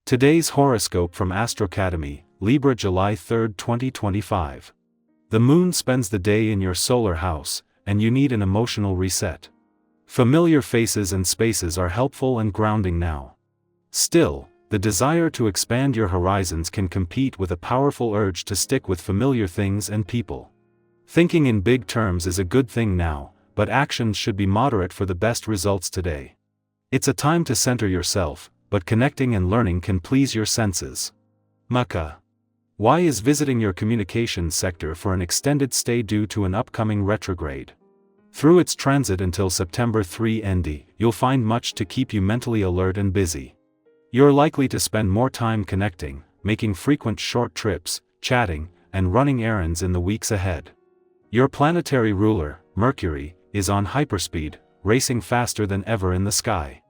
Today's horoscope from Academy, Libra, July 3, 2025. The moon spends the day in your solar house, and you need an emotional reset. Familiar faces and spaces are helpful and grounding now. Still, the desire to expand your horizons can compete with a powerful urge to stick with familiar things and people. Thinking in big terms is a good thing now, but actions should be moderate for the best results today. It's a time to center yourself, but connecting and learning can please your senses. Maka. Why is visiting your communications sector for an extended stay due to an upcoming retrograde? Through its transit until September 3 ND, you'll find much to keep you mentally alert and busy. You're likely to spend more time connecting, making frequent short trips, chatting, and running errands in the weeks ahead. Your planetary ruler, Mercury, is on hyperspeed, racing faster than ever in the sky.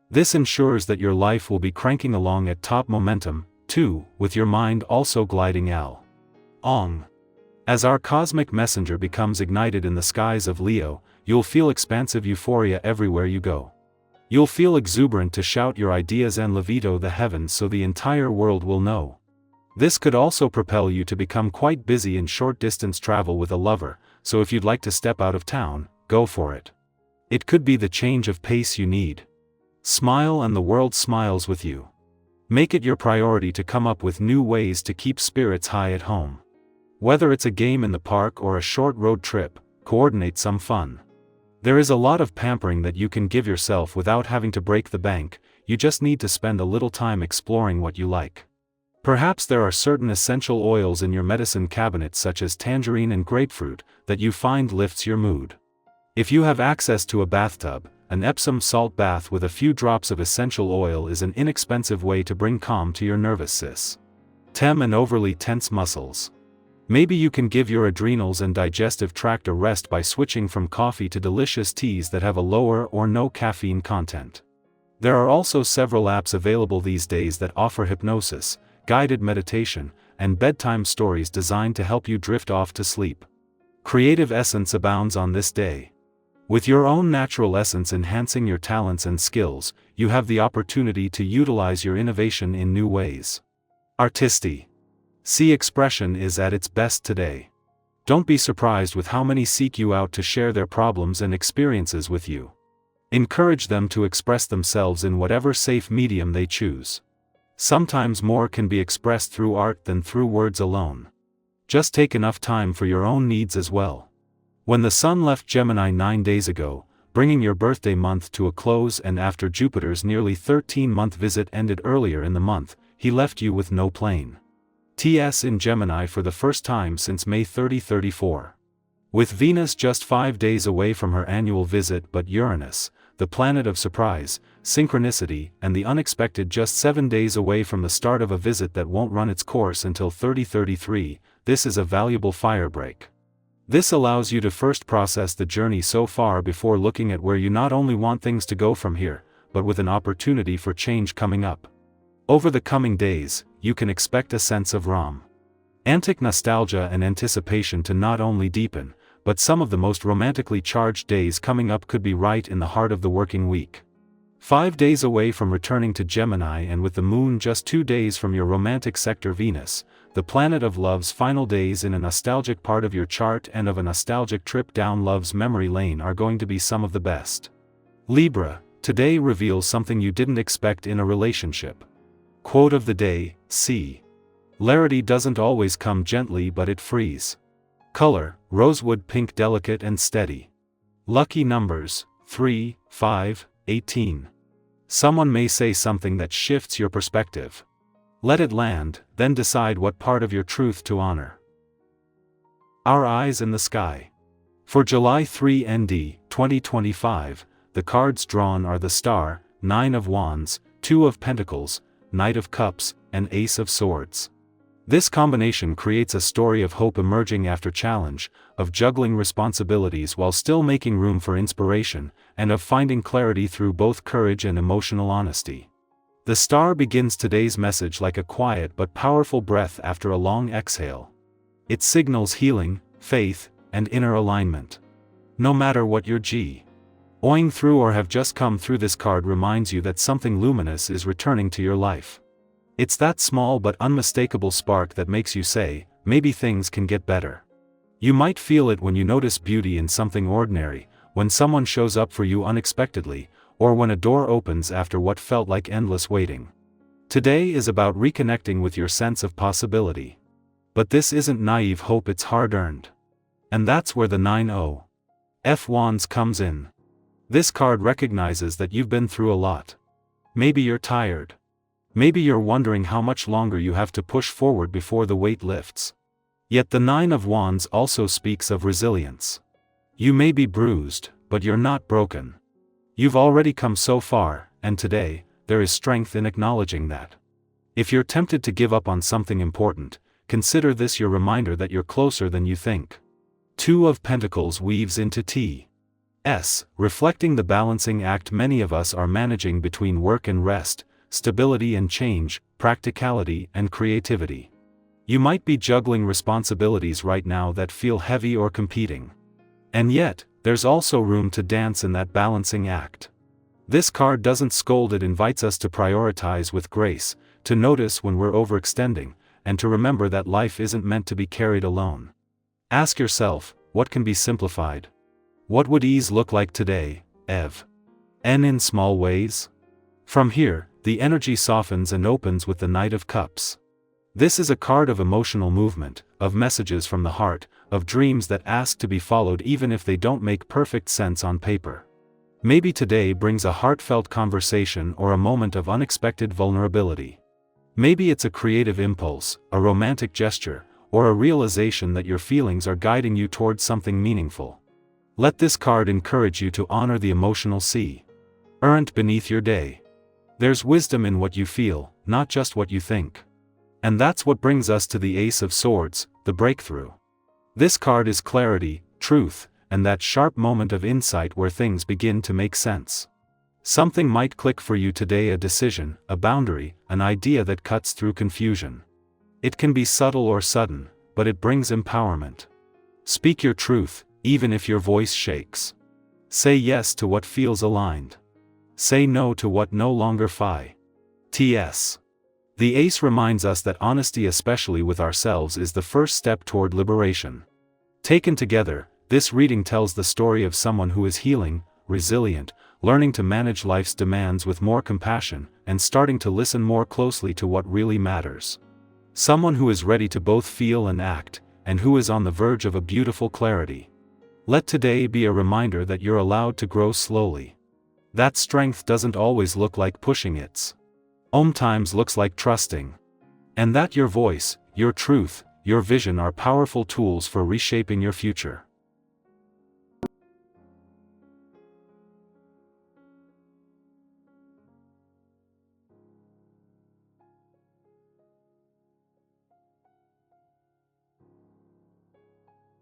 This ensures that your life will be cranking along at top momentum, too, with your mind also gliding along. As our cosmic messenger becomes ignited in the skies of Leo, you'll feel expansive euphoria everywhere you go. You'll feel exuberant to shout your ideas and levito the heavens so the entire world will know. This could also propel you to become quite busy in short-distance travel with a lover, so if you'd like to step out of town, go for it. It could be the change of pace you need. Smile and the world smiles with you. Make it your priority to come up with new ways to keep spirits high at home. Whether it's a game in the park or a short road trip, coordinate some fun. There is a lot of pampering that you can give yourself without having to break the bank, you just need to spend a little time exploring what you like. Perhaps there are certain essential oils in your medicine cabinet such as tangerine and grapefruit, that you find lifts your mood. If you have access to a bathtub, an Epsom salt bath with a few drops of essential oil is an inexpensive way to bring calm to your nervous system and overly tense muscles. Maybe you can give your adrenals and digestive tract a rest by switching from coffee to delicious teas that have a lower or no caffeine content. There are also several apps available these days that offer hypnosis, guided meditation, and bedtime stories designed to help you drift off to sleep. Creative essence abounds on this day. With your own natural essence enhancing your talents and skills, you have the opportunity to utilize your innovation in new ways. Artisty. See, expression is at its best today. Don't be surprised with how many seek you out to share their problems and experiences with you. Encourage them to express themselves in whatever safe medium they choose. Sometimes more can be expressed through art than through words alone. Just take enough time for your own needs as well. When the Sun left Gemini 9 days ago, bringing your birthday month to a close, and after Jupiter's nearly 13-month visit ended earlier in the month, he left you with no plane's in Gemini for the first time since May 34. With Venus just 5 days away from her annual visit but Uranus, the planet of surprise, synchronicity, and the unexpected just 7 days away from the start of a visit that won't run its course until 3033, this is a valuable firebreak. This allows you to first process the journey so far before looking at where you not only want things to go from here, but with an opportunity for change coming up. Over the coming days, you can expect a sense of romantic nostalgia and anticipation to not only deepen, but some of the most romantically charged days coming up could be right in the heart of the working week. 5 days away from returning to Gemini and with the moon just 2 days from your romantic sector Venus, the planet of love's final days in a nostalgic part of your chart and of a nostalgic trip down love's memory lane are going to be some of the best. Libra, today reveals something you didn't expect in a relationship. Quote of the day, see. Clarity doesn't always come gently, but it frees. Color, rosewood pink, delicate and steady. Lucky numbers, 3, 5, 18. Someone may say something that shifts your perspective. Let it land, then decide what part of your truth to honor. Our eyes in the sky. For July 3 ND, 2025, the cards drawn are the Star, 9 of Wands, 2 of Pentacles, Knight of Cups, and Ace of Swords. This combination creates a story of hope emerging after challenge, of juggling responsibilities while still making room for inspiration, and of finding clarity through both courage and emotional honesty. The Star begins today's message like a quiet but powerful breath after a long exhale. It signals healing, faith, and inner alignment. No matter what you're going through or have just come through, this card reminds you that something luminous is returning to your life. It's that small but unmistakable spark that makes you say, maybe things can get better. You might feel it when you notice beauty in something ordinary, when someone shows up for you unexpectedly, or when a door opens after what felt like endless waiting. Today is about reconnecting with your sense of possibility. But this isn't naive hope, it's hard-earned. And that's where the 9-0 Wands comes in. This card recognizes that you've been through a lot. Maybe you're tired. Maybe you're wondering how much longer you have to push forward before the weight lifts. Yet the 9 of Wands also speaks of resilience. You may be bruised, but you're not broken. You've already come so far, and today, there is strength in acknowledging that. If you're tempted to give up on something important, consider this your reminder that you're closer than you think. 2 of Pentacles weaves into T.S., reflecting the balancing act many of us are managing between work and rest, stability and change, practicality and creativity. You might be juggling responsibilities right now that feel heavy or competing. And yet, there's also room to dance in that balancing act. This card doesn't scold, it invites us to prioritize with grace, to notice when we're overextending, and to remember that life isn't meant to be carried alone. Ask yourself, what can be simplified? What would ease look like today, Ev? And in small ways? From here, the energy softens and opens with the Knight of Cups. This is a card of emotional movement, of messages from the heart, of dreams that ask to be followed even if they don't make perfect sense on paper. Maybe today brings a heartfelt conversation or a moment of unexpected vulnerability. Maybe it's a creative impulse, a romantic gesture, or a realization that your feelings are guiding you towards something meaningful. Let this card encourage you to honor the emotional current beneath your day. There's wisdom in what you feel, not just what you think. And that's what brings us to the Ace of Swords, the breakthrough. This card is clarity, truth, and that sharp moment of insight where things begin to make sense. Something might click for you today, a decision, a boundary, an idea that cuts through confusion. It can be subtle or sudden, but it brings empowerment. Speak your truth, even if your voice shakes. Say yes to what feels aligned. Say no to what no longer fits. The Ace reminds us that honesty, especially with ourselves, is the first step toward liberation. Taken together, this reading tells the story of someone who is healing, resilient, learning to manage life's demands with more compassion, and starting to listen more closely to what really matters. Someone who is ready to both feel and act, and who is on the verge of a beautiful clarity. Let today be a reminder that you're allowed to grow slowly. That strength doesn't always look like pushing, it's sometimes looks like trusting. And that your voice, your truth, your vision are powerful tools for reshaping your future.